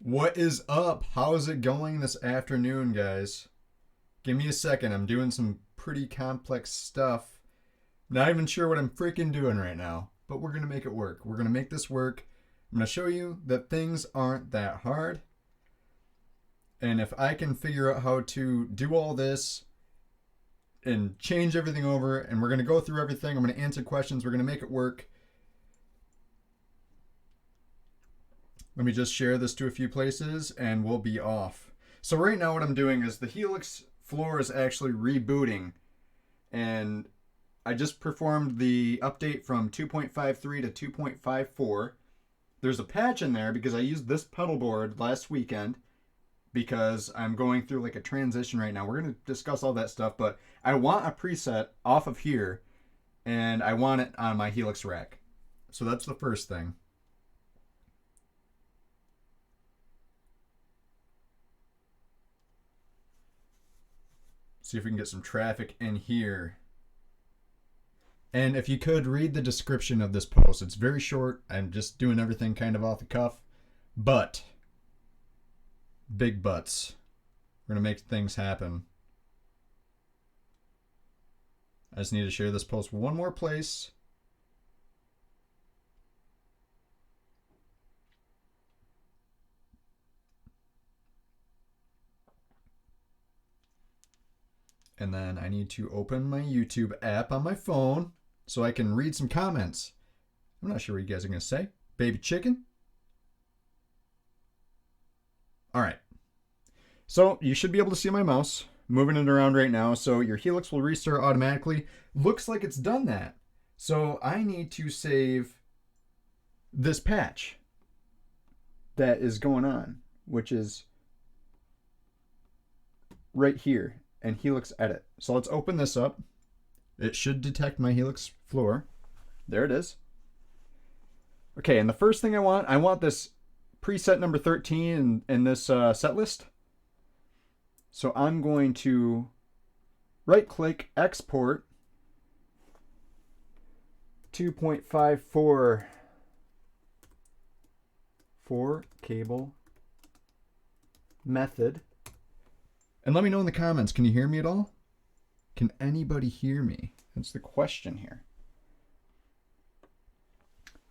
What is up? How's it going this afternoon, guys? Give me a second. I'm doing some pretty complex stuff. Not even sure what I'm freaking doing right now, but we're going to make it work. We're going to make this work. I'm going to show you that things aren't that hard. And if I can figure out how to do all this and change everything over, and we're going to go through everything, I'm going to answer questions, we're going to make it work. Let me just share this to a few places and we'll be off. So right now what I'm doing is the Helix Floor is actually rebooting, and I just performed the update from 2.53 to 2.54. There's a patch in there because I used this pedal board last weekend because I'm going through like a transition right now. We're going to discuss all that stuff, but I want a preset off of here and I want it on my Helix Rack. So that's the first thing. See if we can get some traffic in here. And if you could read the description of this post, it's very short. I'm just doing everything kind of off the cuff, but big butts. We're going to make things happen. I just need to share this post one more place. And then I need to open my YouTube app on my phone so I can read some comments. I'm not sure what you guys are going to say. Baby chicken? All right. So you should be able to see my mouse moving it around right now. So your Helix will restart automatically. Looks like it's done that. So I need to save this patch that is going on, which is right here. And Helix Edit. So let's open this up. It should detect my Helix Floor. There it is. Okay, and the first thing I want this preset number 13 in this set list. So I'm going to right click, export 2.54 for cable method. And let me know in the comments, can you hear me at all? Can anybody hear me? That's the question here.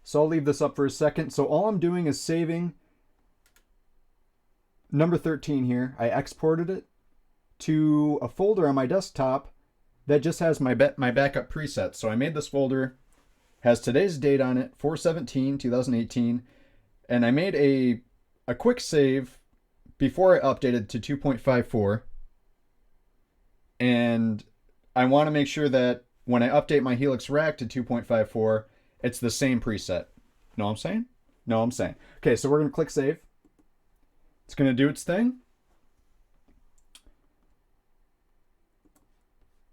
So I'll leave this up for a second. So all I'm doing is saving number 13 here. I exported it to a folder on my desktop that just has my backup presets. So I made this folder, has today's date on it, 4/17/2018, and I made a quick save before I updated to 2.54, and I want to make sure that when I update my Helix Rack to 2.54, it's the same preset. Know what I'm saying? Know what I'm saying. Okay, so we're going to click save. It's going to do its thing.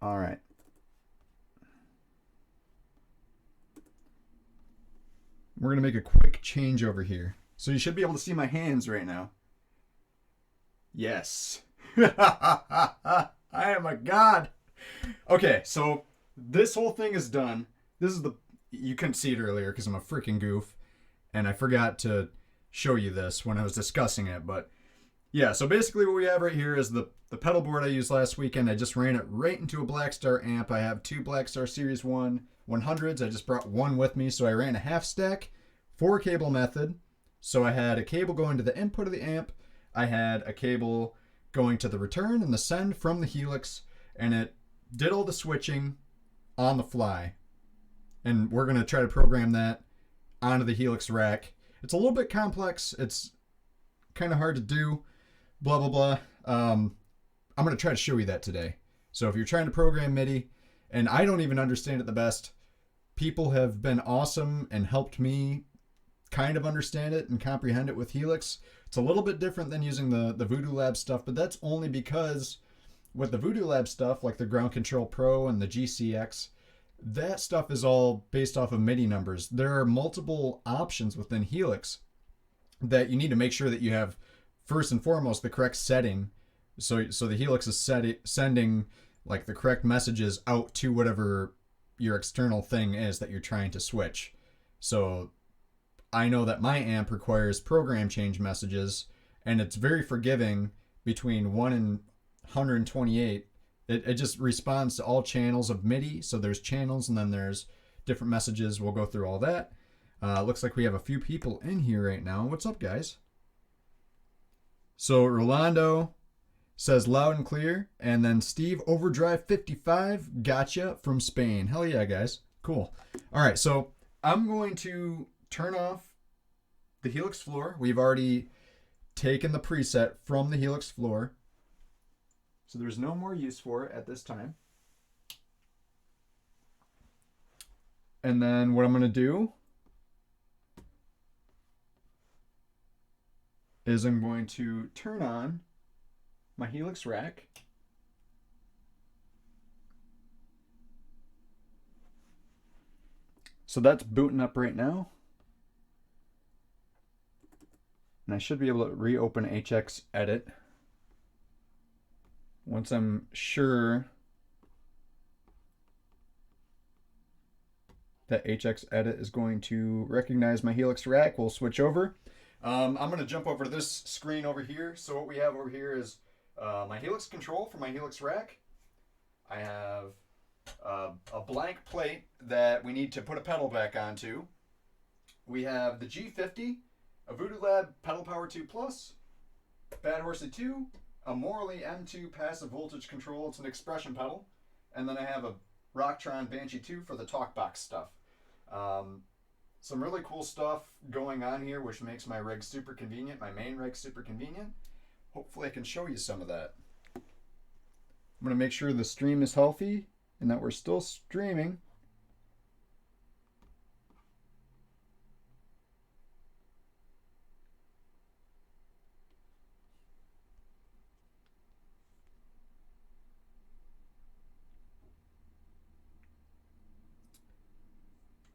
All right. We're going to make a quick change over here. So you should be able to see my hands right now. Yes. I am a god. Okay, so this whole thing is done. This is you couldn't see it earlier because I'm a freaking goof, and I forgot to show you this when I was discussing it, but yeah, so basically what we have right here is the pedal board I used last weekend. I just ran it right into a Blackstar amp. I have two Blackstar Series 1 100s. I just brought one with me, so I ran a half stack, 4 cable method. So I had a cable going to the input of the amp, I had a cable going to the return and the send from the Helix, and it did all the switching on the fly. And we're going to try to program that onto the Helix Rack. It's a little bit complex. It's kind of hard to do, blah, blah, blah. I'm going to try to show you that today. So if you're trying to program MIDI, and I don't even understand it the best, people have been awesome and helped me kind of understand it and comprehend it with Helix. It's a little bit different than using the Voodoo Lab stuff, but that's only because with the Voodoo Lab stuff, like the Ground Control Pro and the GCX, that stuff is all based off of MIDI numbers. There are multiple options within Helix that you need to make sure that you have, first and foremost, the correct setting. So the Helix is sending like the correct messages out to whatever your external thing is that you're trying to switch. So I know that my amp requires program change messages and it's very forgiving between 1 and 128. It just responds to all channels of MIDI. So there's channels and then there's different messages. We'll go through all that. Looks like we have a few people in here right now. What's up, guys? So Rolando says loud and clear. And then Steve Overdrive 55, gotcha, from Spain. Hell yeah, guys. Cool. All right, so I'm going to turn off the Helix Floor. We've already taken the preset from the Helix Floor. So there's no more use for it at this time. And then what I'm going to do is I'm going to turn on my Helix Rack. So that's booting up right now. And I should be able to reopen HX Edit once I'm sure that HX Edit is going to recognize my Helix Rack. We'll switch over. I'm going to jump over to this screen over here. So what we have over here is my Helix control for my Helix Rack. I have a blank plate that we need to put a pedal back onto. We have the G50, a Voodoo Lab Pedal Power 2 Plus, Bad Horsey 2, a Morley M2 passive voltage control. It's an expression pedal. And then I have a Rocktron Banshee 2 for the talkbox stuff. Some really cool stuff going on here, which makes my rig super convenient, my main rig super convenient. Hopefully I can show you some of that. I'm going to make sure the stream is healthy and that we're still streaming.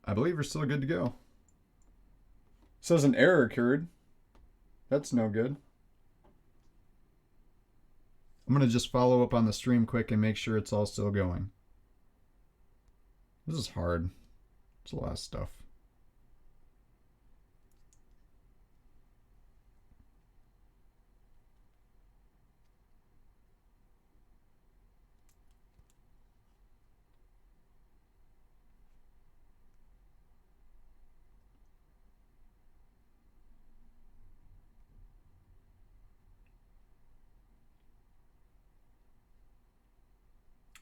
I believe we're still good to go. Says an error occurred. That's no good. I'm going to just follow up on the stream quick and make sure it's all still going. This is hard. It's a lot of stuff.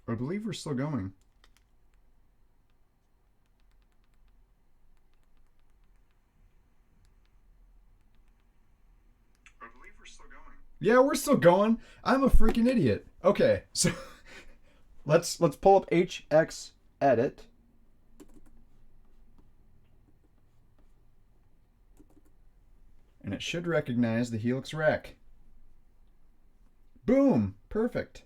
I believe we're still going. I believe we're still going. Yeah, we're still going. I'm a freaking idiot. Okay, so let's pull up HX Edit. And it should recognize the Helix Rack. Boom! Perfect.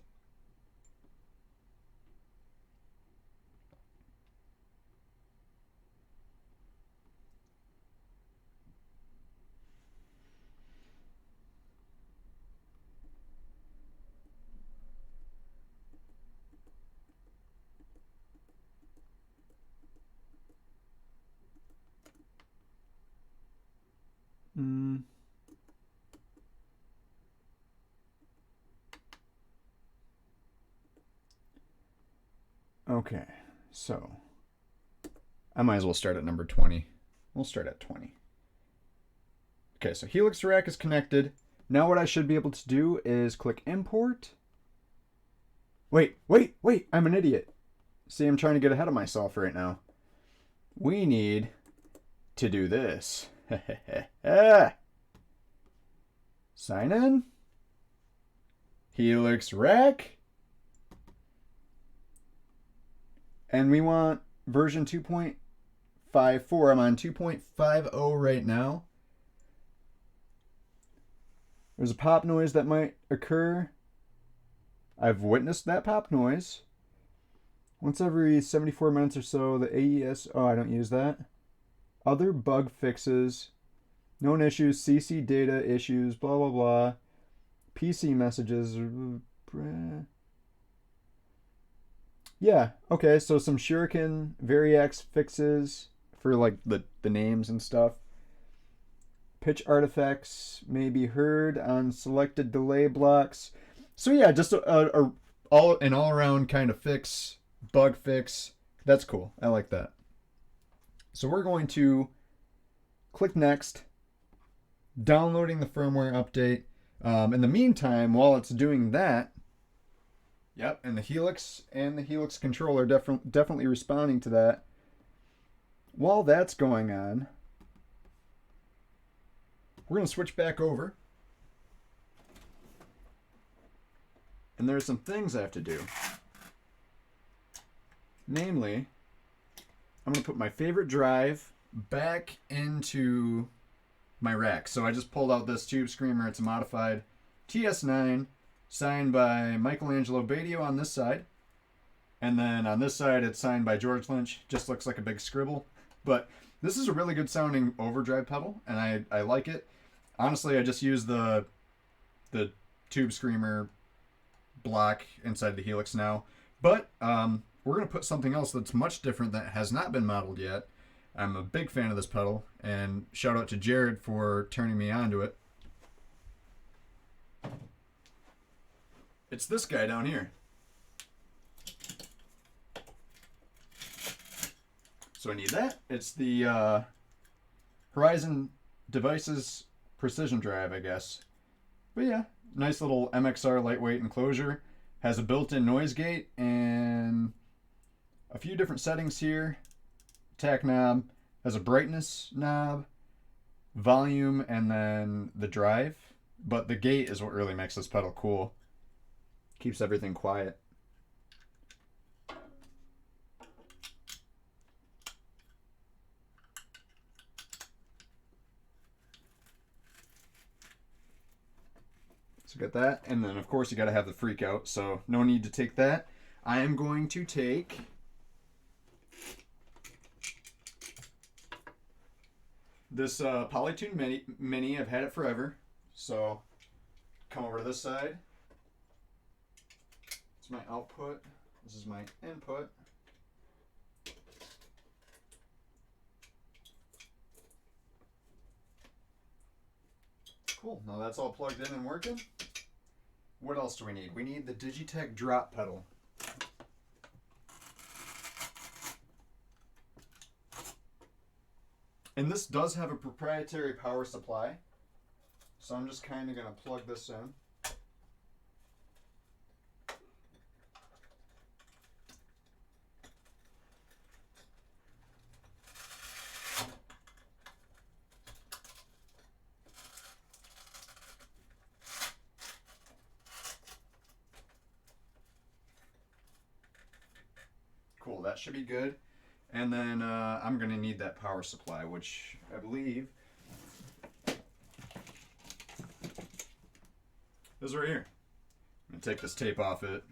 Okay, so I might as well start at number 20. We'll start at 20. Okay, so Helix Rack is connected. Now what I should be able to do is click import. Wait, I'm an idiot. See, I'm trying to get ahead of myself right now. We need to do this. Sign in. Helix Rack. And we want version 2.54. I'm on 2.50 right now. There's a pop noise that might occur. I've witnessed that pop noise. Once every 74 minutes or so, the AES... Oh, I don't use that. Other bug fixes. Known issues, CC data issues, blah, blah, blah. PC messages. Yeah, okay, so some Shuriken Variax fixes for like the names and stuff. Pitch artifacts may be heard on selected delay blocks. So yeah, just an all-around kind of fix, bug fix. That's cool. I like that. So we're going to click next, downloading the firmware update. In the meantime, while it's doing that, yep, and the Helix controller definitely responding to that. While that's going on, we're going to switch back over. And there's some things I have to do. Namely, I'm going to put my favorite drive back into my rack. So I just pulled out this Tube Screamer. It's a modified TS9 signed by Michelangelo Badio on this side. And then on this side, it's signed by George Lynch. Just looks like a big scribble. But this is a really good sounding overdrive pedal, and I like it. Honestly, I just use the Tube Screamer block inside the Helix now. But we're going to put something else that's much different that has not been modeled yet. I'm a big fan of this pedal, and shout out to Jared for turning me on to it. It's this guy down here. So I need that. It's the Horizon Devices Precision Drive, I guess. But yeah, nice little MXR lightweight enclosure. Has a built-in noise gate and a few different settings here. Tack knob, has a brightness knob, volume, and then the drive. But the gate is what really makes this pedal cool. Keeps everything quiet. So got that, and then of course you got to have the freak out, so no need to take that. I am going to take this Polytune Mini. I've had it forever, so come over to this side. It's my output. This is my input. Cool. Now that's all plugged in and working. What else do we need? We need the Digitech drop pedal. And this does have a proprietary power supply. So I'm just kind of going to plug this in. Cool, that should be good. And then I'm going to need that power supply, which I believe is right here. I'm going to take this tape off it.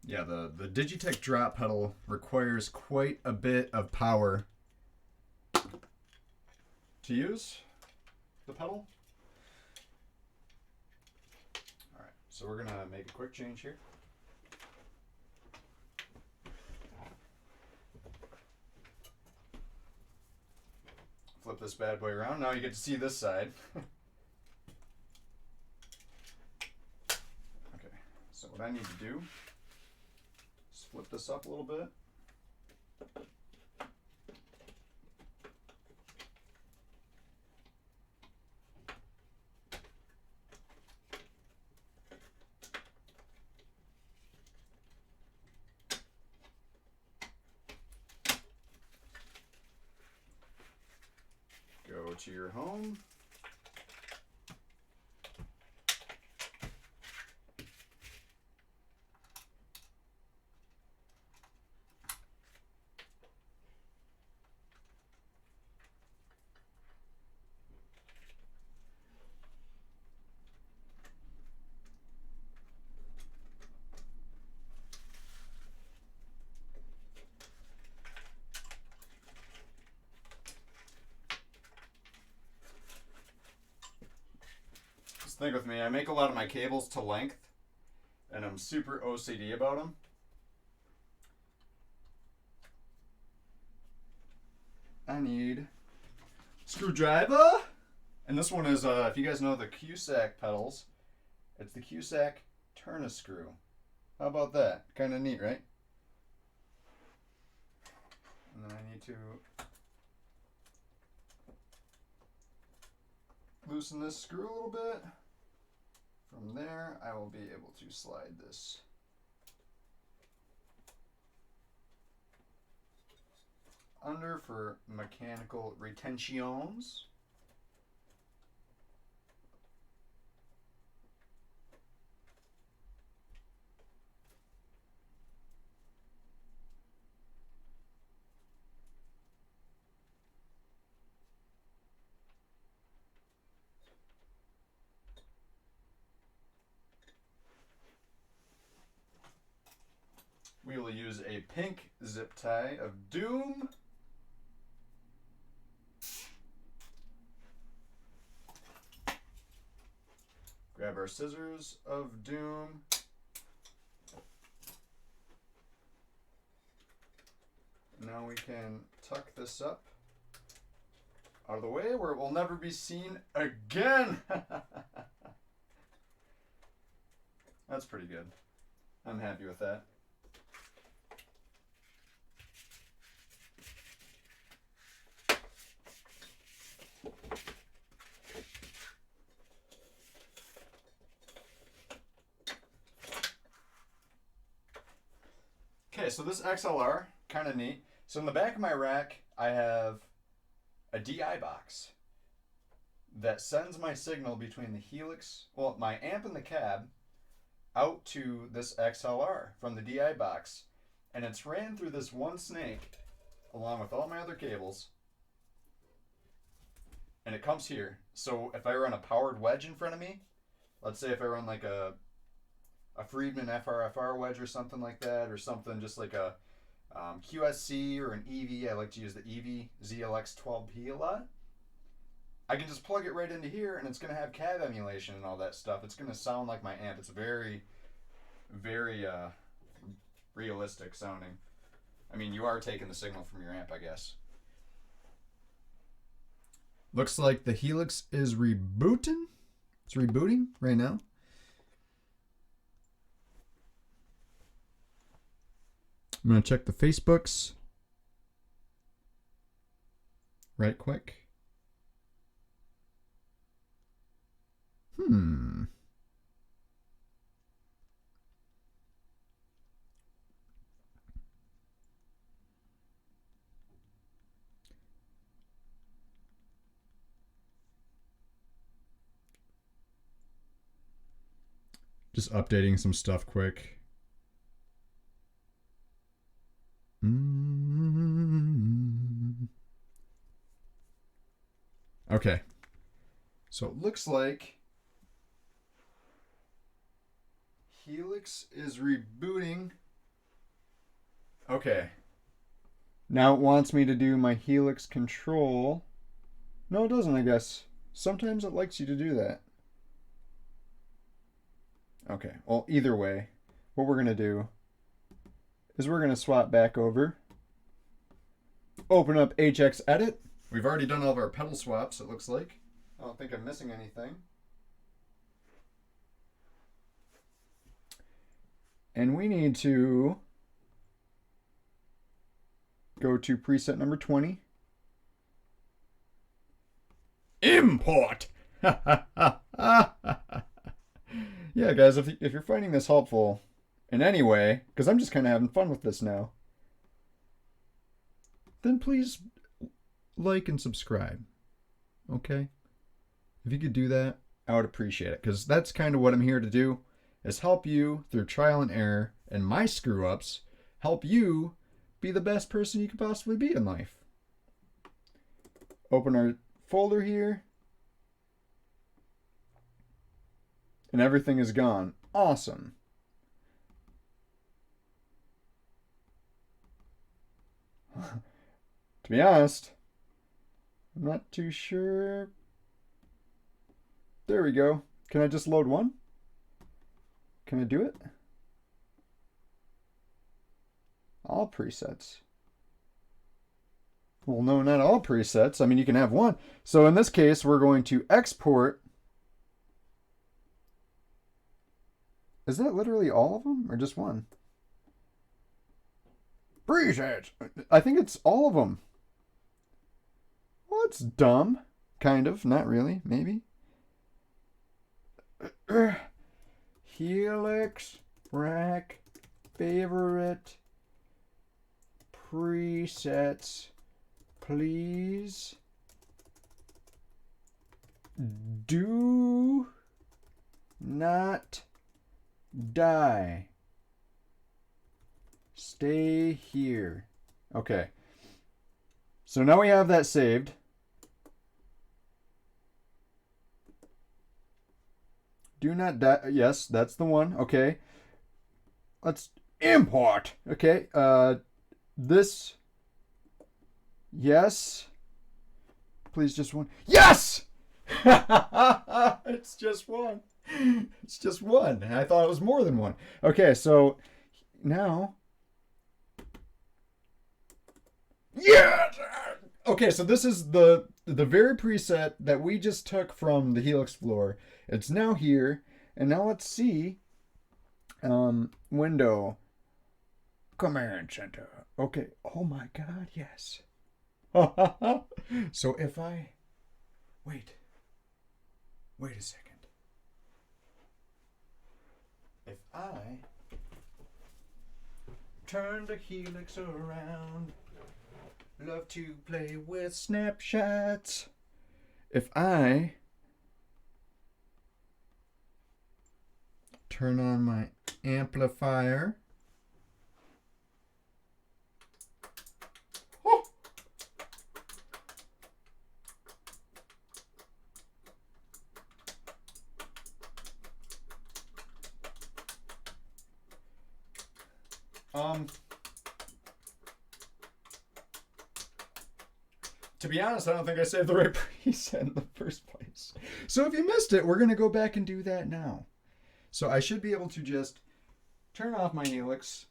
Yeah, the Digitech drop pedal requires quite a bit of power to use the pedal. Alright, so we're going to make a quick change here. Flip this bad boy around. Now you get to see this side. Okay, so what I need to do is flip this up a little bit. Go to your home. Think with me, I make a lot of my cables to length, and I'm super OCD about them. I need screwdriver. And this one is, if you guys know the Cusack pedals, it's the Cusack turn-a-screw. How about that? Kind of neat, right? And then I need to loosen this screw a little bit. From there, I will be able to slide this under for mechanical retentions. We will use a pink zip tie of doom. Grab our scissors of doom. Now we can tuck this up out of the way where it will never be seen again. That's pretty good. I'm happy with that. Okay, so this XLR, kind of neat. So in the back of my rack, I have a DI box that sends my signal between the Helix, well, my amp in the cab, out to this XLR from the DI box. And it's ran through this one snake, along with all my other cables. And it comes here. So if I run a powered wedge in front of me, let's say if I run like a Friedman FRFR wedge or something like that, or something just like a QSC or an EV. I like to use the EV ZLX12P a lot. I can just plug it right into here and it's going to have cab emulation and all that stuff. It's going to sound like my amp. It's very, very realistic sounding. I mean, you are taking the signal from your amp, I guess. Looks like the Helix is rebooting. It's rebooting right now. I'm going to check the Facebooks right quick. Just updating some stuff quick. Okay. So it looks like Helix is rebooting. Okay. Now it wants me to do my Helix control. No, it doesn't, I guess. Sometimes it likes you to do that. Okay. Well, either way, what we're going to do is we're going to swap back over. Open up HX Edit. We've already done all of our pedal swaps, it looks like. I don't think I'm missing anything. And we need to go to preset number 20. Import! Yeah, guys, if you're finding this helpful in any way, because I'm just kind of having fun with this now, then please like and subscribe. Okay? If you could do that, I would appreciate it, because that's kind of what I'm here to do, is help you through trial and error and my screw-ups, help you be the best person you could possibly be in life. Open our folder here. And everything is gone. Awesome. To be honest, I'm not too sure. There we go. Can I just load one? Can I do it? All presets. Well, no, not all presets. I mean, you can have one. So in this case, we're going to export. Is that literally all of them or just one? Presets. I think it's all of them. Well, it's dumb. Kind of. Not really. Maybe. Helix Rack favorite presets. Please do not die. Stay here. Okay. So now we have that saved. Do not die. Yes, that's the one. Okay. Let's import. Okay. This. Yes. Please just one. Yes! It's just one. It's just one. I thought it was more than one. Okay, so now. Yeah! Okay, so this is the very preset that we just took from the Helix Floor. It's now here, and now let's see. Window. Command center. Okay. Oh my God, yes. So if I wait a second. If I turn the Helix around, love to play with snapshots. If I turn on my amplifier. To be honest, I don't think I saved the right preset in the first place. So if you missed it, we're going to go back and do that now. So I should be able to just turn off my Helix.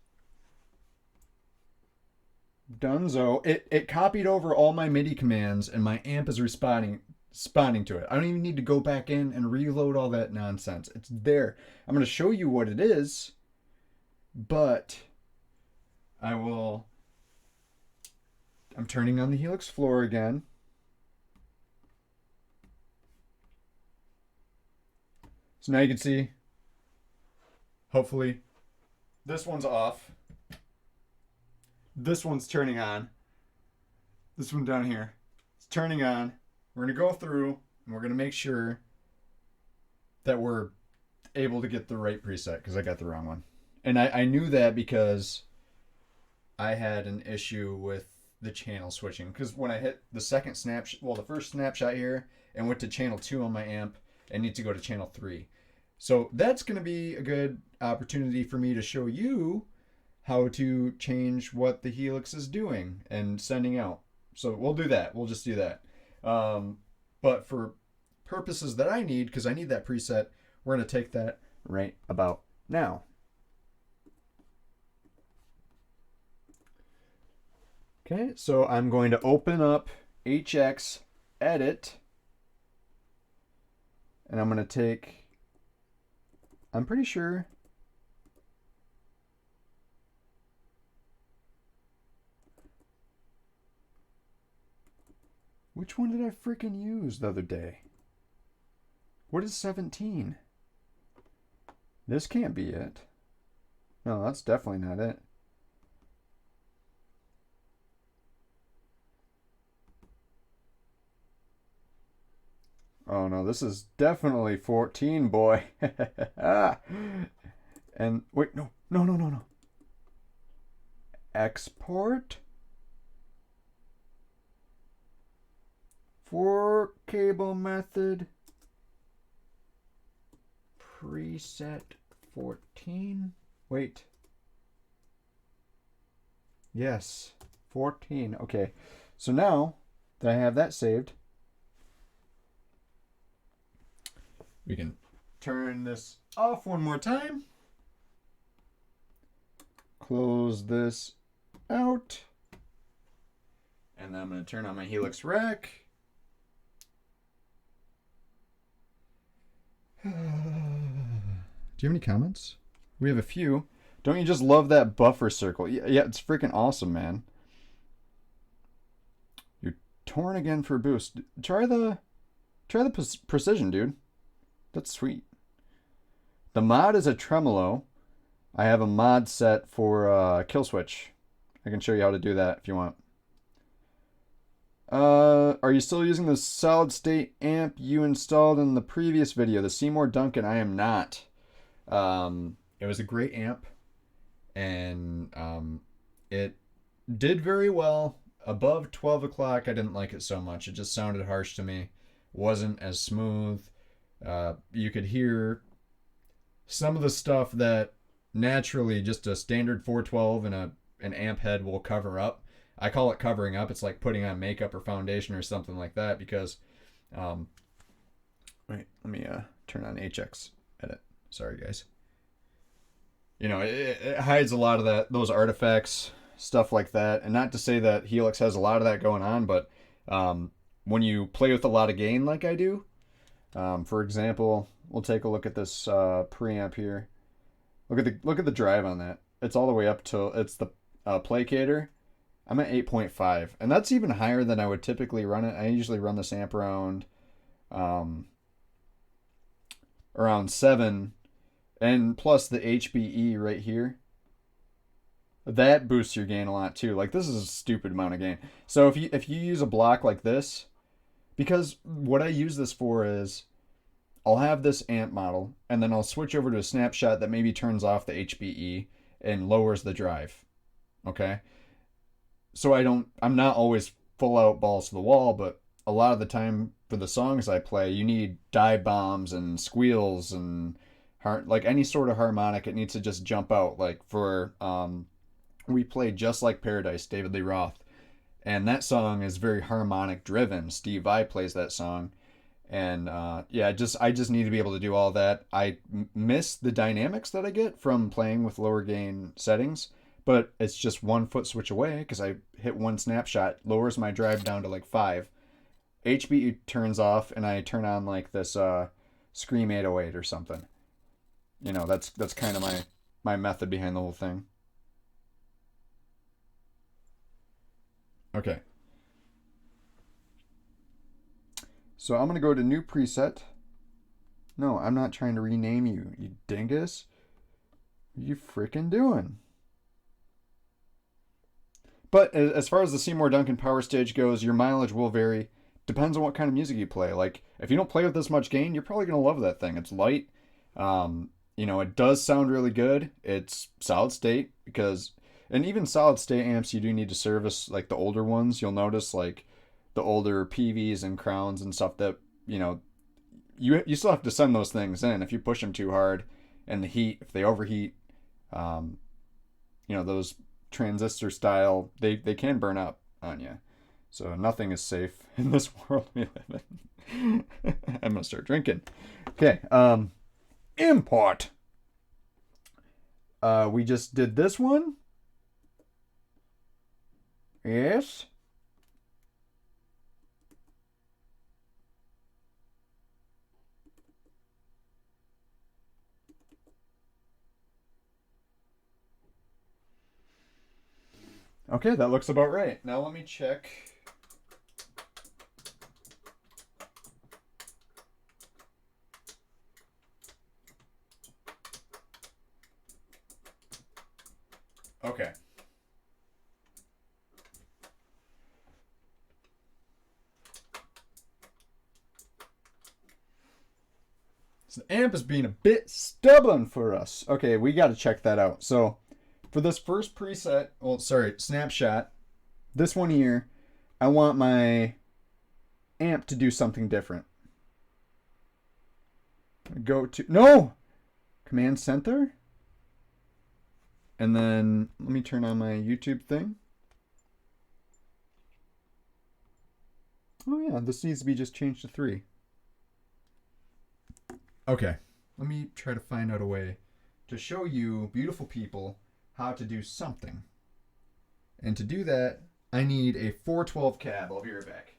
Dunzo. It copied over all my MIDI commands, and my amp is responding to it. I don't even need to go back in and reload all that nonsense. It's there. I'm going to show you what it is, but I'm turning on the Helix Floor again. So now you can see, hopefully, this one's off. This one's turning on. This one down here, it's turning on. We're going to go through and we're going to make sure that we're able to get the right preset because I got the wrong one. And I knew that because I had an issue with the channel switching, because when I hit the second snapshot, well, the first snapshot here and went to channel 2 on my amp, I need to go to channel 3. So that's going to be a good opportunity for me to show you how to change what the Helix is doing and sending out. So we'll do that. We'll just do that. But for purposes that I need, because I need that preset, we're going to take that right about now. Okay, so I'm going to open up HX Edit, and I'm going to take, I'm pretty sure, which one did I freaking use the other day? What is 17? This can't be it. No, that's definitely not it. Oh no, this is definitely 14, boy. And wait, no. Export for cable method. Preset 14. Wait. Yes, 14. Okay. So now that I have that saved, we can turn this off one more time. Close this out. And then I'm going to turn on my Helix Rack. Do you have any comments? We have a few. Don't you just love that buffer circle? Yeah, it's freaking awesome, man. You're torn again for a boost. Try the precision, dude. That's sweet. The mod is a tremolo. I have a mod set for kill switch. I can show you how to do that if you want. Are you still using the solid state amp you installed in the previous video, the Seymour Duncan? I am not. It was a great amp, and it did very well. Above 12 o'clock, I didn't like it so much. It just sounded harsh to me. Wasn't as smooth. You could hear some of the stuff that naturally just a standard 412 and an amp head will cover up. I call it covering up. It's like putting on makeup or foundation or something like that because, wait, let me turn on HX edit. Sorry, guys. You know, it hides a lot of those artifacts, stuff like that. And not to say that Helix has a lot of that going on, but when you play with a lot of gain like I do, for example, we'll take a look at this preamp here. Look at the drive on that. It's all the way up to it's the placator. I'm at 8.5, and that's even higher than I would typically run it. I usually run this amp around 7, and plus the HBE right here. That boosts your gain a lot too. Like this is a stupid amount of gain. So if you use a block like this, because what I use this for is I'll have this amp model, and then I'll switch over to a snapshot that maybe turns off the HBE and lowers the drive. Okay? So I'm not always full out balls to the wall, but a lot of the time for the songs I play, you need dive bombs and squeals and like any sort of harmonic. It needs to just jump out. Like for, we played Just Like Paradise, David Lee Roth. And that song is very harmonic driven. Steve Vai plays that song. And yeah, I just need to be able to do all that. I miss the dynamics that I get from playing with lower gain settings, but it's just 1 foot switch away because I hit one snapshot, lowers my drive down to like 5. HB turns off, and I turn on like this Scream 808 or something. You know, that's kind of my method behind the whole thing. Okay. So I'm going to go to new preset. No, I'm not trying to rename you, you dingus. What are you freaking doing? But as far as the Seymour Duncan power stage goes, your mileage will vary. Depends on what kind of music you play. Like, if you don't play with this much gain, you're probably going to love that thing. It's light. You know, it does sound really good. It's solid state because... And even solid state amps, you do need to service, like the older ones. You'll notice, like, the older PVs and crowns and stuff that, you know, you still have to send those things in. If you push them too hard and the heat, if they overheat, you know, those transistor style, they can burn up on you. So nothing is safe in this world we live in. I'm going to start drinking. Okay. Import. We just did this one. Yes. Okay, that looks about right. Now let me check. Okay. So the amp is being a bit stubborn for us. Okay, we got to check that out. So for this first preset, well, sorry, snapshot, this one here, I want my amp to do something different. Go to, no! Command Center. And then let me turn on my YouTube thing. Oh yeah, this needs to be just changed to 3. Okay, let me try to find out a way to show you beautiful people how to do something. And to do that, I need a 412 cab. I'll be right back.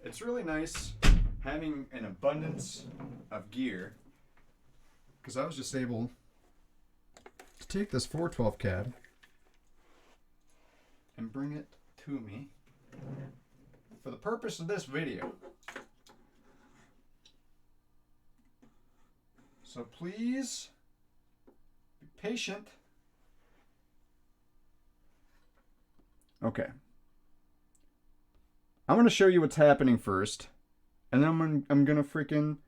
It's really nice having an abundance of gear, because I was just able to take this 412 cab and bring it to me for the purpose of this video. So please be patient. Okay. I'm going to show you what's happening first, and then I'm going to freaking...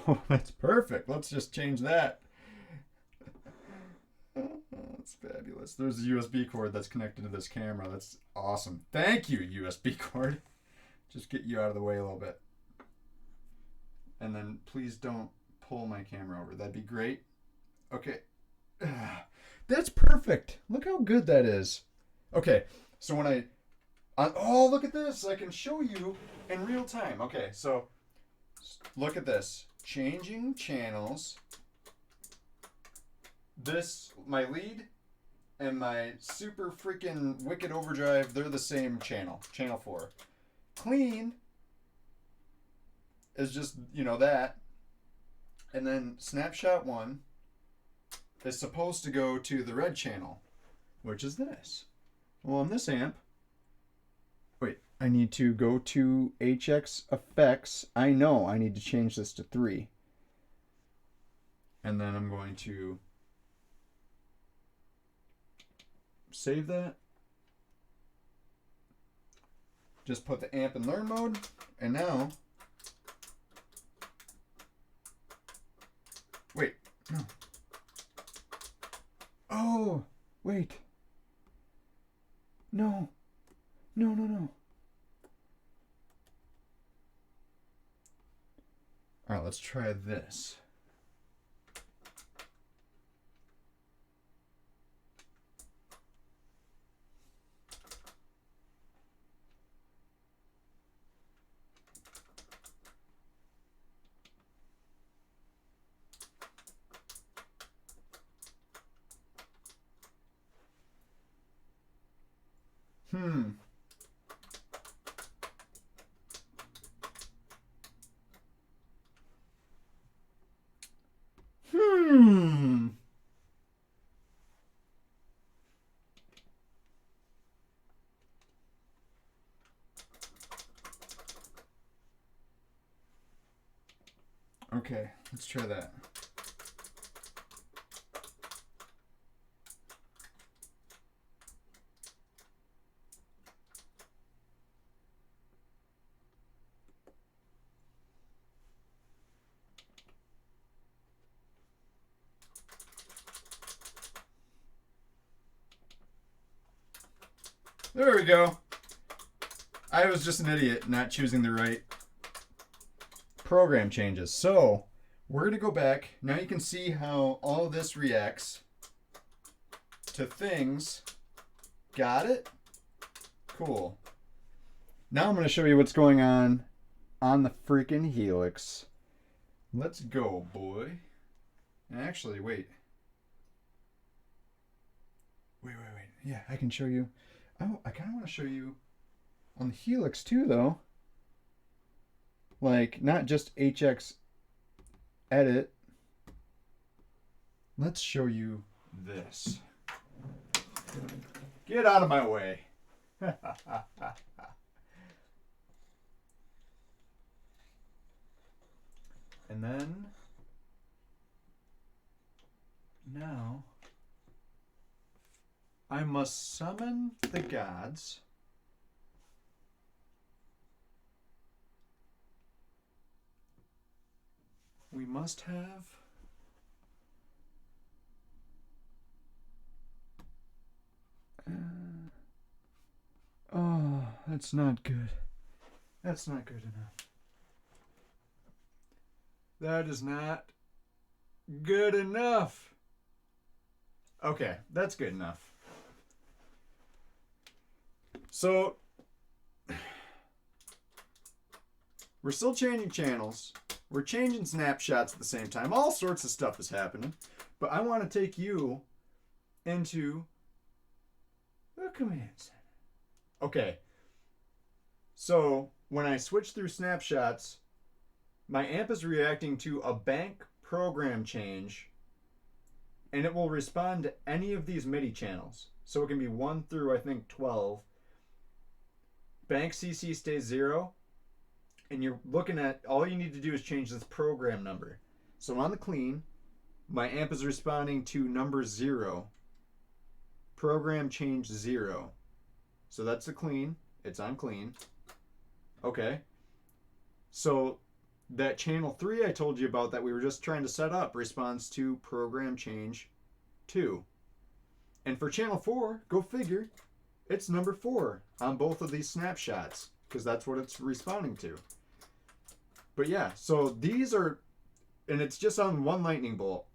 Oh, that's perfect. Let's just change that. Oh, that's fabulous. There's a USB cord that's connected to this camera. That's awesome. Thank you, USB cord. Just get you out of the way a little bit. And then please don't pull my camera over. That'd be great. Okay. That's perfect. Look how good that is. Okay, so when oh, look at this. I can show you in real time. Okay, so look at this. Changing channels. This, my lead and my super freaking wicked overdrive, they're the same channel. Channel 4. Clean is just, you know, that. And then snapshot 1 is supposed to go to the red channel, which is this. Well, on this amp, wait, I need to go to HX effects. I know I need to change this to 3. And then I'm going to save that. Just put the amp in learn mode. And now, wait, no. Oh, wait. No. No, no, no. All right, let's try this. Hmm. Okay, let's try that. There we go. I was just an idiot not choosing the right program changes. So we're going to go back. Now you can see how all of this reacts to things. Got it? Cool. Now I'm going to show you what's going on the freaking Helix. Let's go, boy. Actually, wait. Wait. Yeah, I can show you. Oh, I kind of want to show you on the Helix too, though. Like, not just HX edit. Let's show you this. Get out of my way. And then, now, I must summon the gods. We must have oh, that's not good. That's not good enough. That is not good enough. Okay, that's good enough. So, we're still changing channels. We're changing snapshots at the same time. All sorts of stuff is happening. But I want to take you into the command center. Okay. So, when I switch through snapshots, my amp is reacting to a bank program change, and it will respond to any of these MIDI channels. So it can be 1 through, I think, 12. Bank CC stays 0, and you're looking at, all you need to do is change this program number. So on the clean, my amp is responding to number 0. Program change 0. So that's the clean. It's on clean. Okay. So that channel 3 I told you about that we were just trying to set up responds to program change 2. And for channel 4, go figure, it's number 4 on both of these snapshots because that's what it's responding to. But yeah, so these are, and it's just on one lightning bolt.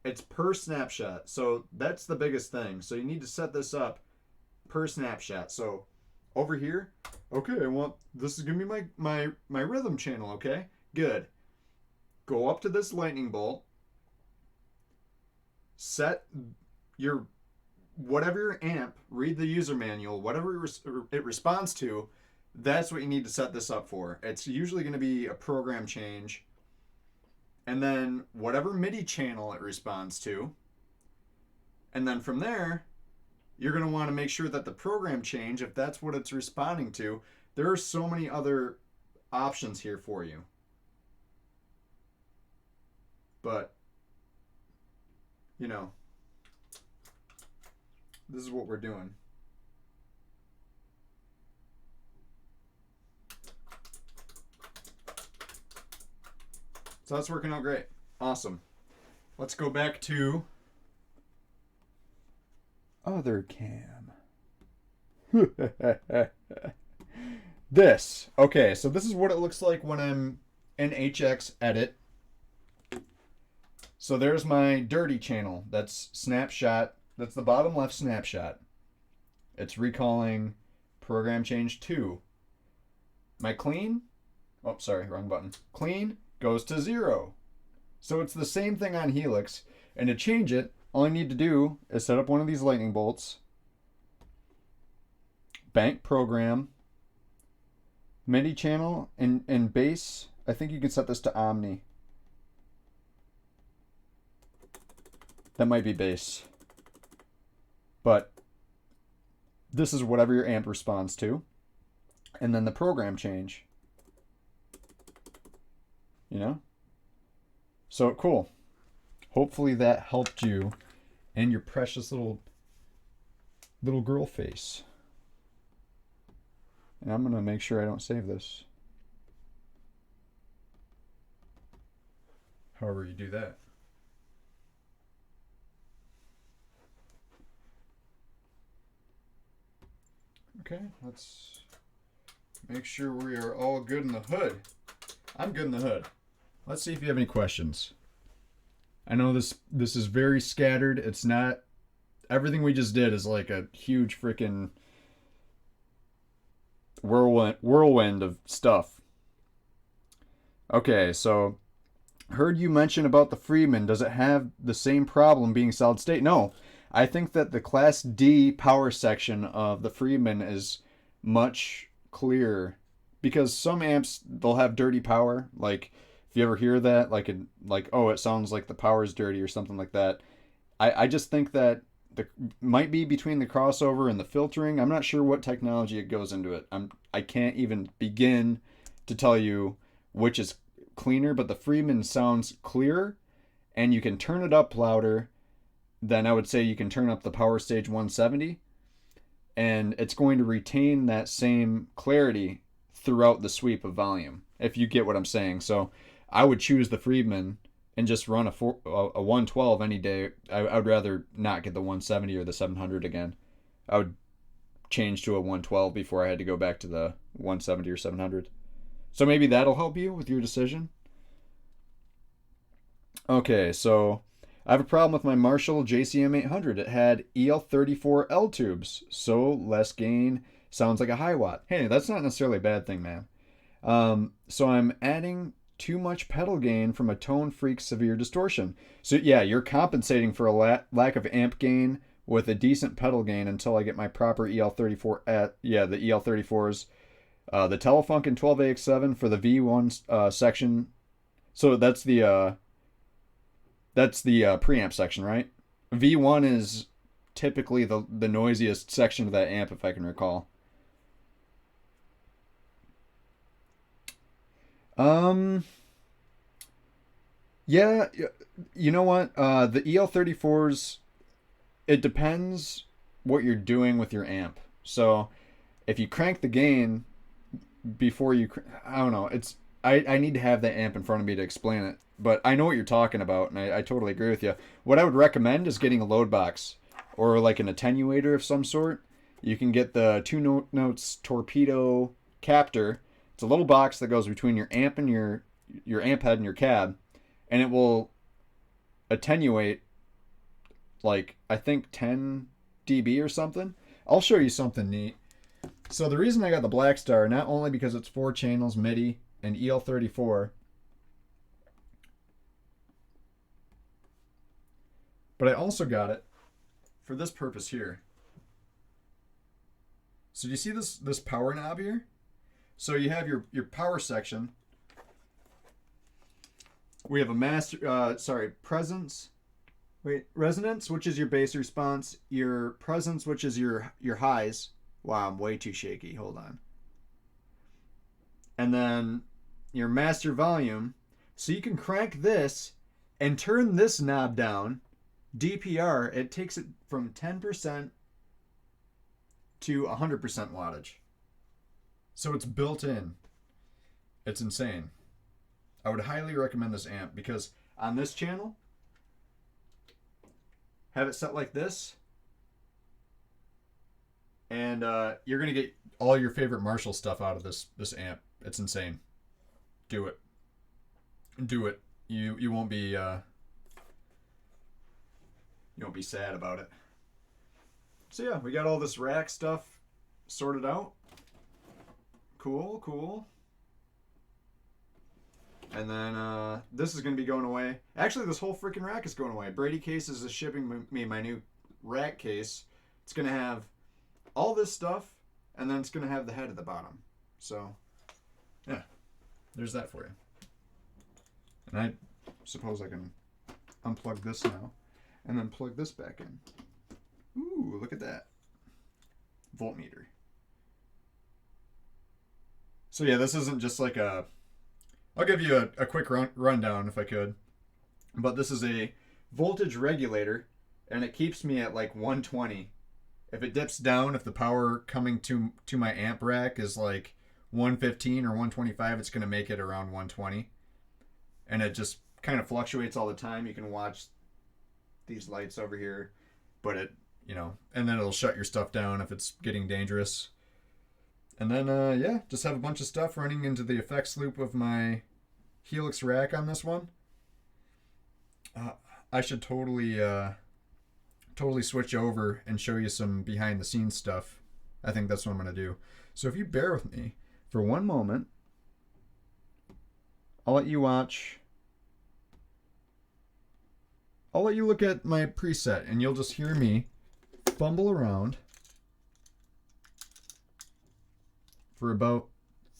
It's per snapshot. So that's the biggest thing. So you need to set this up per snapshot. So over here, okay, this is gonna be my rhythm channel, okay? Good. Go up to this lightning bolt, set your whatever your amp, read the user manual, whatever it responds to, that's what you need to set this up for. It's usually going to be a program change. And then whatever MIDI channel it responds to. And then from there, you're going to want to make sure that the program change, if that's what it's responding to, there are so many other options here for you. But, you know, this is what we're doing. So that's working out great. Awesome. Let's go back to other cam. This. Okay, so this is what it looks like when I'm in HX Edit. So there's my dirty channel. That's snapshot. That's the bottom left snapshot. It's recalling program change 2. My clean, oh, sorry, wrong button. Clean goes to 0. So it's the same thing on Helix. And to change it, all I need to do is set up one of these lightning bolts, bank program, MIDI channel, and bass. I think you can set this to Omni. That might be bass. But this is whatever your amp responds to. And then the program change. You know? So cool. Hopefully that helped you and your precious little girl face. And I'm going to make sure I don't save this. However you do that. Okay, let's make sure we are all good in the hood. I'm good in the hood. Let's see if you have any questions. I know this is very scattered. It's not, everything we just did is like a huge freaking whirlwind of stuff. Okay, so heard you mention about the Freeman. Does it have the same problem being solid state? No. I think that the Class D power section of the Freeman is much clearer because some amps, they'll have dirty power. Like if you ever hear that, like oh, it sounds like the power's dirty or something like that. I just think that might be between the crossover and the filtering. I'm not sure what technology it goes into it. I can't even begin to tell you which is cleaner, but the Freeman sounds clearer and you can turn it up louder. Then I would say you can turn up the power stage 170 and it's going to retain that same clarity throughout the sweep of volume, if you get what I'm saying. So I would choose the Friedman and just run a 112 any day. I would rather not get the 170 or the 700 again. I would change to a 112 before I had to go back to the 170 or 700. So maybe that'll help you with your decision. Okay, so I have a problem with my Marshall JCM 800. It had EL34L tubes, so less gain, sounds like a high watt. Hey, that's not necessarily a bad thing, man. So I'm adding too much pedal gain from a tone freak severe distortion. So yeah, you're compensating for a lack of amp gain with a decent pedal gain until I get my proper EL34 at, yeah, the EL34s. The Telefunken 12AX7 for the V1 section. So that's the preamp section, right? V1 is typically the noisiest section of that amp, if I can recall. Yeah, you know what? The EL34s, it depends what you're doing with your amp. So if you crank the gain before you, I don't know. I need to have that amp in front of me to explain it. But I know what you're talking about, and I totally agree with you. What I would recommend is getting a load box or like an attenuator of some sort. You can get the Two Notes Torpedo Captor. It's a little box that goes between your amp and your amp head and your cab, and it will attenuate like I think 10 dB or something. I'll show you something neat. So the reason I got the Black Star, not only because it's 4 channels MIDI and EL34, but I also got it for this purpose here. So do you see this power knob here? So you have your power section. We have a resonance, which is your bass response, your presence, which is your highs. Wow, I'm way too shaky. Hold on. And then your master volume. So you can crank this and turn this knob down. DPR, it takes it from 10% to 100% wattage. So it's built in. It's insane. I would highly recommend this amp because on this channel, have it set like this, and you're gonna get all your favorite Marshall stuff out of this amp. It's insane. Do it. Do it. You won't be sad about it. So yeah, we got all this rack stuff sorted out. Cool. And then this is going to be going away. Actually, this whole freaking rack is going away. Brady Cases is shipping me my new rack case. It's going to have all this stuff, and then it's going to have the head at the bottom. So, yeah, there's that for you. And I suppose I can unplug this now and then plug this back in. Ooh, look at that. Voltmeter. So yeah, this isn't just like a... I'll give you a quick rundown if I could. But this is a voltage regulator, and it keeps me at like 120. If it dips down, if the power coming to my amp rack is like 115 or 125, it's going to make it around 120. And it just kind of fluctuates all the time. You can watch these lights over here, but it, and then it'll shut your stuff down if it's getting dangerous. And then, yeah, just have a bunch of stuff running into the effects loop of my Helix Rack on this one. I should totally switch over and show you some behind the scenes stuff. I think that's what I'm going to do. So if you bear with me for one moment, I'll let you watch. I'll let you look at my preset, and you'll just hear me fumble around for about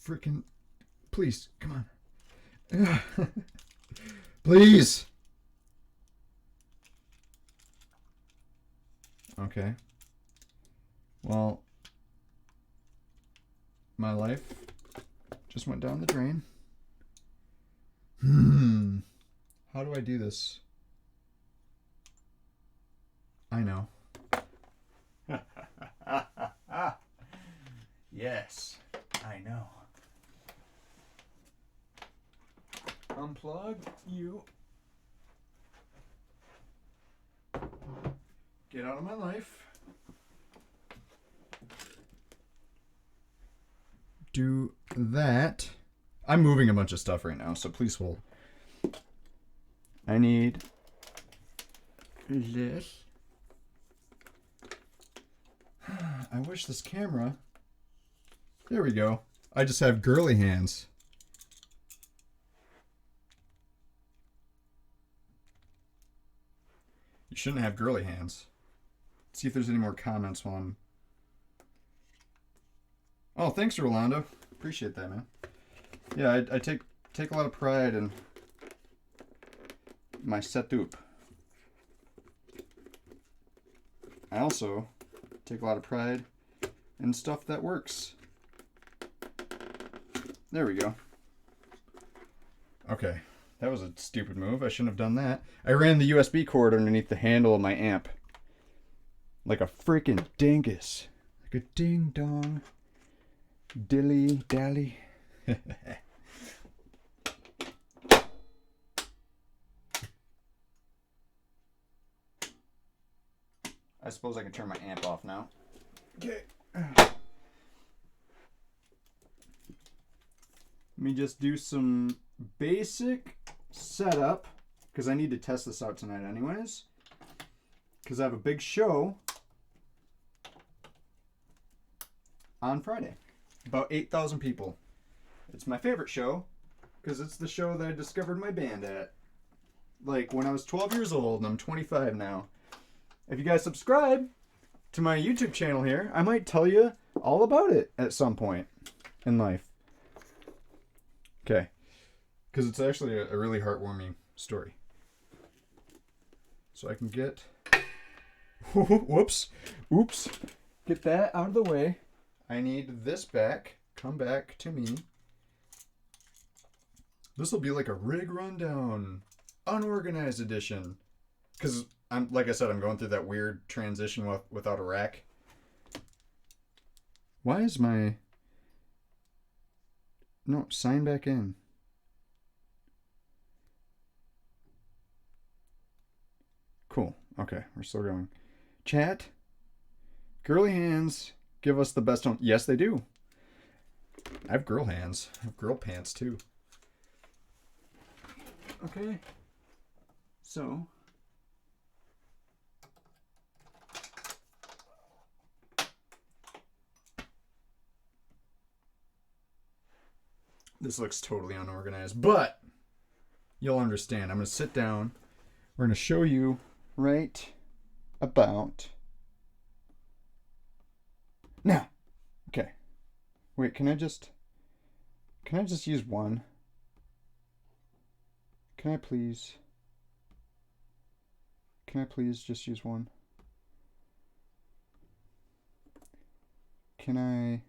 freaking... Please, come on. Please. Okay. Well, my life just went down the drain. How do I do this? I know. Yes, I know. Unplug you. Get out of my life. do that. I'm moving a bunch of stuff right now, so please hold. I need this. I wish this camera... There we go. I just have girly hands. You shouldn't have girly hands. Let's see if there's any more comments while I'm... Oh, thanks, Rolando. Appreciate that, man. Yeah, I take a lot of pride in my setup. I also take a lot of pride in stuff that works. There we go. Okay, that was a stupid move. I shouldn't have done that. I ran the USB cord underneath the handle of my amp. Like a freaking dingus. Like a ding dong. Dilly dally. I suppose I can turn my amp off now. Okay. Let me just do some basic setup, because I need to test this out tonight anyways. Because I have a big show on Friday. About 8,000 people. It's my favorite show, because it's the show that I discovered my band at. Like when I was 12 years old, and I'm 25 now. If you guys subscribe to my YouTube channel here, I might tell you all about it at some point in life. Okay. Because it's actually a really heartwarming story. So I can get... Whoops. Oops. Get that out of the way. I need this back. Come back to me. This will be like a rig rundown. Unorganized edition. Because, like I said, I'm going through that weird transition without a rack. Why is my... No, sign back in. Cool. Okay, we're still going. Chat. Girly hands give us the best tone. Yes, they do. I have girl hands. I have girl pants, too. Okay. So... This looks totally unorganized, but you'll understand. I'm going to sit down. We're going to show you right about now. Okay. Wait, can I just use one? Can I please just use one? Can I...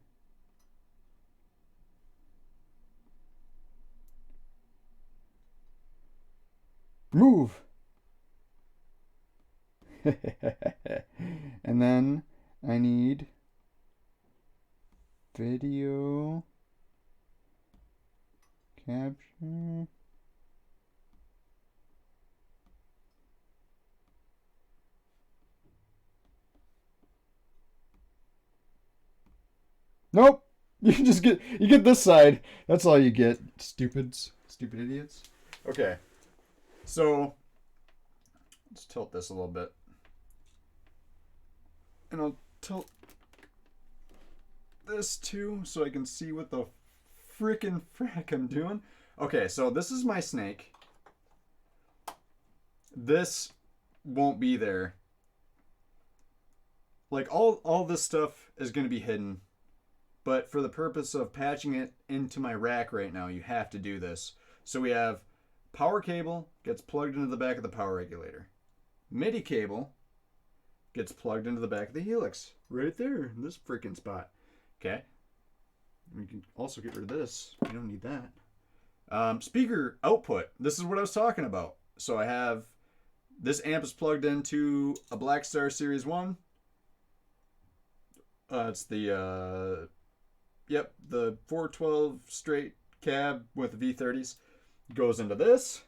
Move! And then I need video capture. Nope! You get this side. That's all you get. Stupid idiots. Okay. So, let's tilt this a little bit. And I'll tilt this too so I can see what the frickin' frack I'm doing. Okay, so this is my snake. This won't be there. Like, all this stuff is going to be hidden. But for the purpose of patching it into my rack right now, you have to do this. So we have... Power cable gets plugged into the back of the power regulator. MIDI cable gets plugged into the back of the Helix. Right there, in this freaking spot. Okay. We can also get rid of this. We don't need that. Speaker output. This is what I was talking about. So I have... This amp is plugged into a Blackstar Series 1. It's the... the 412 straight cab with V30s. Goes into this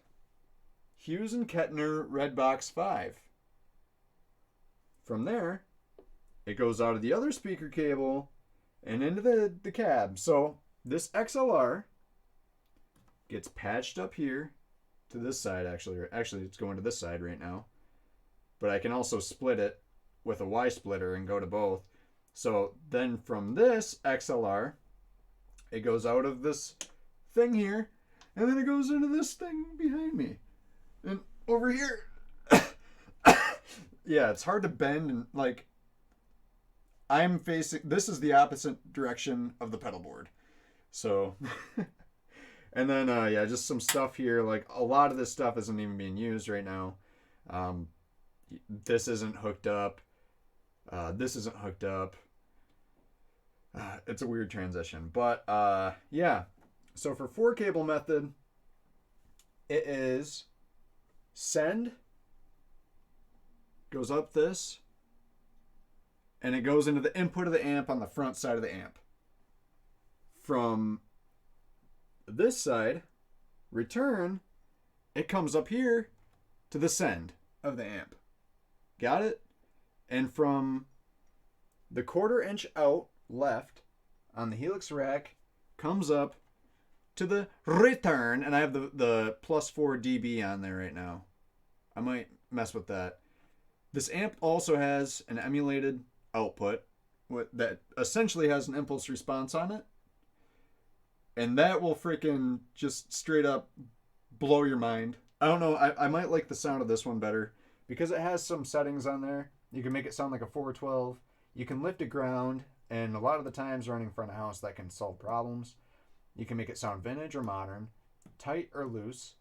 Hughes and Kettner Redbox 5. From there, it goes out of the other speaker cable and into the cab. So this XLR gets patched up here to this side, actually. Actually, it's going to this side right now. But I can also split it with a Y splitter and go to both. So then from this XLR, it goes out of this thing here, and then it goes into this thing behind me. And over here, yeah, it's hard to bend, and like, I'm facing, this is the opposite direction of the pedal board. So, and then, yeah, just some stuff here. Like, a lot of this stuff isn't even being used right now. This isn't hooked up. This isn't hooked up. It's a weird transition. But, yeah. So for 4-cable method, it is send, goes up this, and it goes into the input of the amp on the front side of the amp. From this side, return, it comes up here to the send of the amp. Got it? And from the 1/4 inch out left on the Helix Rack, comes up to the return, and I have the +4 dB on there right now. I might mess with that. This amp also has an emulated output that essentially has an impulse response on it. And that will freaking just straight up blow your mind. I don't know, I might like the sound of this one better because it has some settings on there. You can make it sound like a 412. You can lift it ground, and a lot of the times running in front of house that can solve problems. You can make it sound vintage or modern, tight or loose,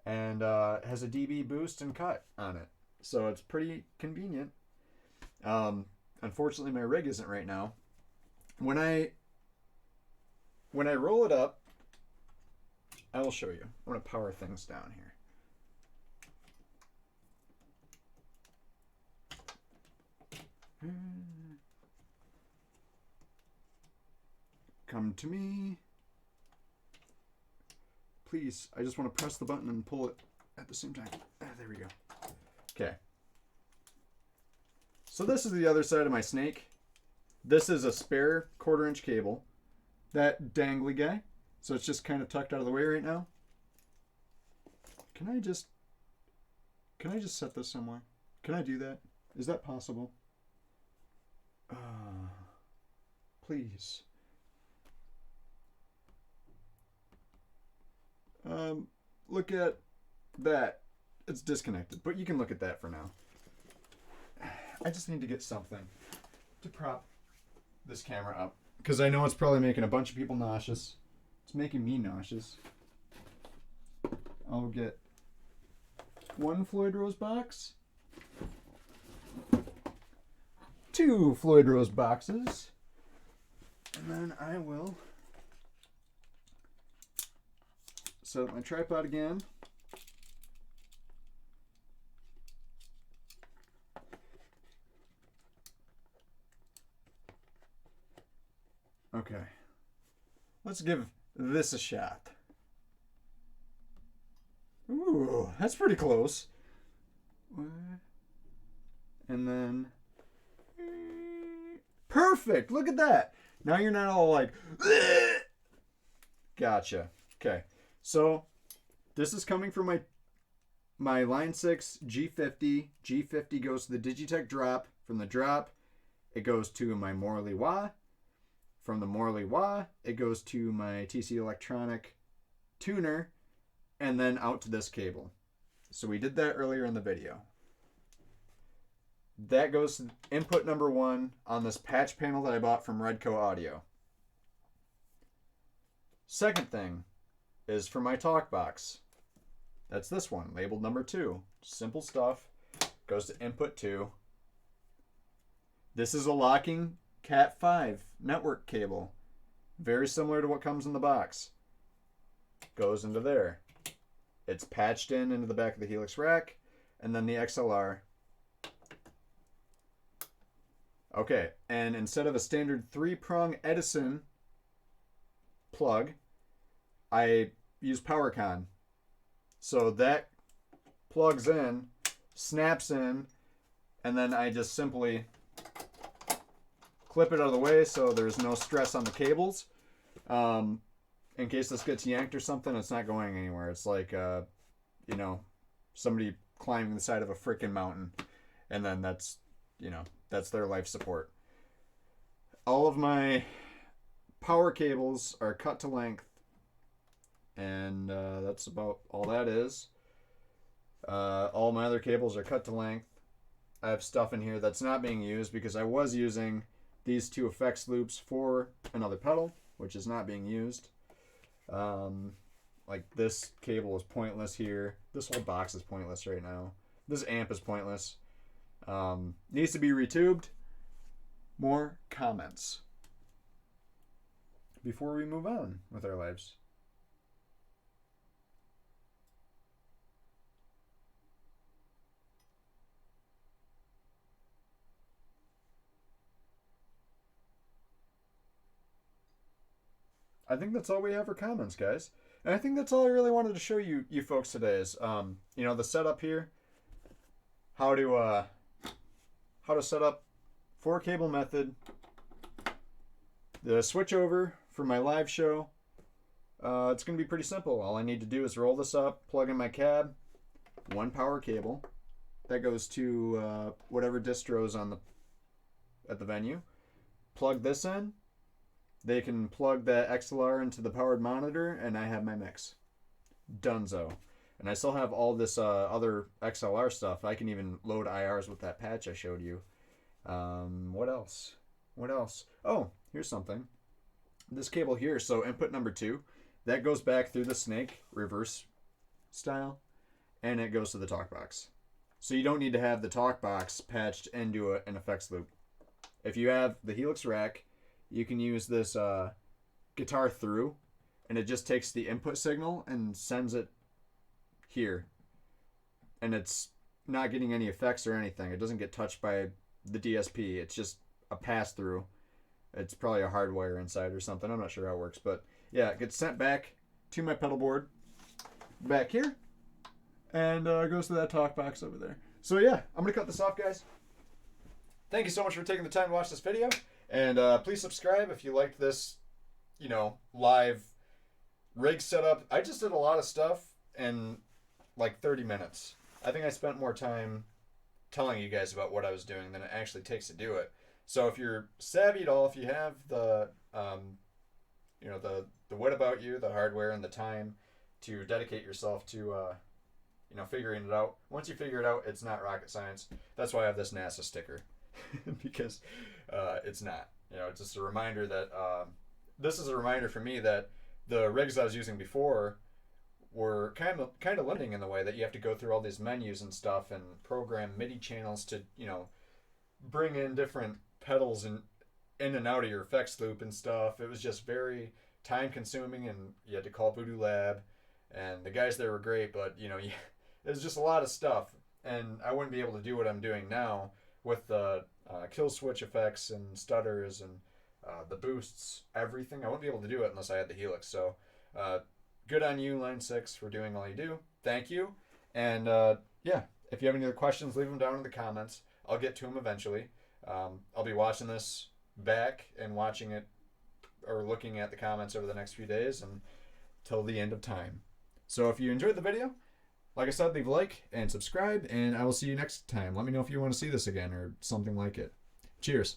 and has a dB boost and cut on it. So it's pretty convenient. Unfortunately, my rig isn't right now. When I roll it up, I will show you. I'm going to power things down here. Come to me. Please, I just want to press the button and pull it at the same time. There we go. Okay. So this is the other side of my snake. This is a spare 1/4 inch cable. That dangly guy. So it's just kind of tucked out of the way right now. Can I just set this somewhere? Can I do that? Is that possible? Please. Look at that. It's disconnected, but you can look at that for now. I just need to get something to prop this camera up, because I know it's probably making a bunch of people nauseous. It's making me nauseous. I'll get one Floyd Rose box, 2 Floyd Rose boxes, and then I will set up my tripod again. Okay, let's give this a shot. Ooh, that's pretty close. And then, perfect, look at that. Now you're not all like, gotcha. Okay, so this is coming from my Line 6 G50. G50 goes to the Digitech drop. From the drop, it goes to my Morley Wah. From the Morley Wah, it goes to my TC Electronic tuner, and then out to this cable. So we did that earlier in the video. That goes to input number 1 on this patch panel that I bought from Redco Audio. Second thing is for my talk box. That's this one, labeled number 2. Simple stuff. Goes to input 2. This is a locking Cat 5 network cable. Very similar to what comes in the box. Goes into there. It's patched into the back of the Helix Rack, and then the XLR. Okay, and instead of a standard 3-prong Edison plug, I use PowerCon. So that plugs in, snaps in, and then I just simply clip it out of the way so there's no stress on the cables. In case this gets yanked or something, it's not going anywhere. It's like, you know, somebody climbing the side of a freaking mountain, and then that's, you know, that's their life support. All of my power cables are cut to length, and that's about all that is. All my other cables are cut to length. I have stuff in here that's not being used because I was using these two effects loops for another pedal, which is not being used. Like this cable is pointless here. This whole box is pointless right now. This amp is pointless. Needs to be retubed. More comments before we move on with our lives. I think that's all we have for comments, guys. And I think that's all I really wanted to show you folks today is, you know, the setup here. How to set up 4-cable method. The switch over for my live show. It's going to be pretty simple. All I need to do is roll this up, plug in my cab, 1 power cable. That goes to whatever distro's at the venue. Plug this in. They can plug that XLR into the powered monitor, and I have my mix. Dunzo. And I still have all this other XLR stuff. I can even load IRs with that patch I showed you. What else? What else? Oh, here's something. This cable here, so input number 2, that goes back through the snake, reverse style, and it goes to the talk box. So you don't need to have the talk box patched into an effects loop. If you have the Helix Rack, you can use this guitar through, and it just takes the input signal and sends it here. And it's not getting any effects or anything. It doesn't get touched by the DSP. It's just a pass-through. It's probably a hardwire inside or something. I'm not sure how it works. But yeah, it gets sent back to my pedal board back here, and goes to that talk box over there. So yeah, I'm going to cut this off, guys. Thank you so much for taking the time to watch this video. And please subscribe if you liked this, you know, live rig setup. I just did a lot of stuff in like 30 minutes. I think I spent more time telling you guys about what I was doing than it actually takes to do it. So if you're savvy at all, if you have the, you know, the wit about you, the hardware, and the time to dedicate yourself to, you know, figuring it out. Once you figure it out, it's not rocket science. That's why I have this NASA sticker. Because it's not. You know, it's just a reminder that this is a reminder for me that the rigs I was using before were kind of limiting in the way that you have to go through all these menus and stuff and program MIDI channels to, you know, bring in different pedals and in and out of your effects loop and stuff. It was just very time consuming, and you had to call Voodoo Lab, and the guys there were great, but you know, it was just a lot of stuff, and I wouldn't be able to do what I'm doing now with the kill switch effects and stutters and the boosts, everything. I wouldn't be able to do it unless I had the Helix. So good on you, Line 6, for doing all you do. Thank you. And yeah, if you have any other questions, leave them down in the comments. I'll get to them eventually. I'll be watching this back and watching it or looking at the comments over the next few days until the end of time. So if you enjoyed the video, like I said, leave a like and subscribe, and I will see you next time. Let me know if you want to see this again or something like it. Cheers.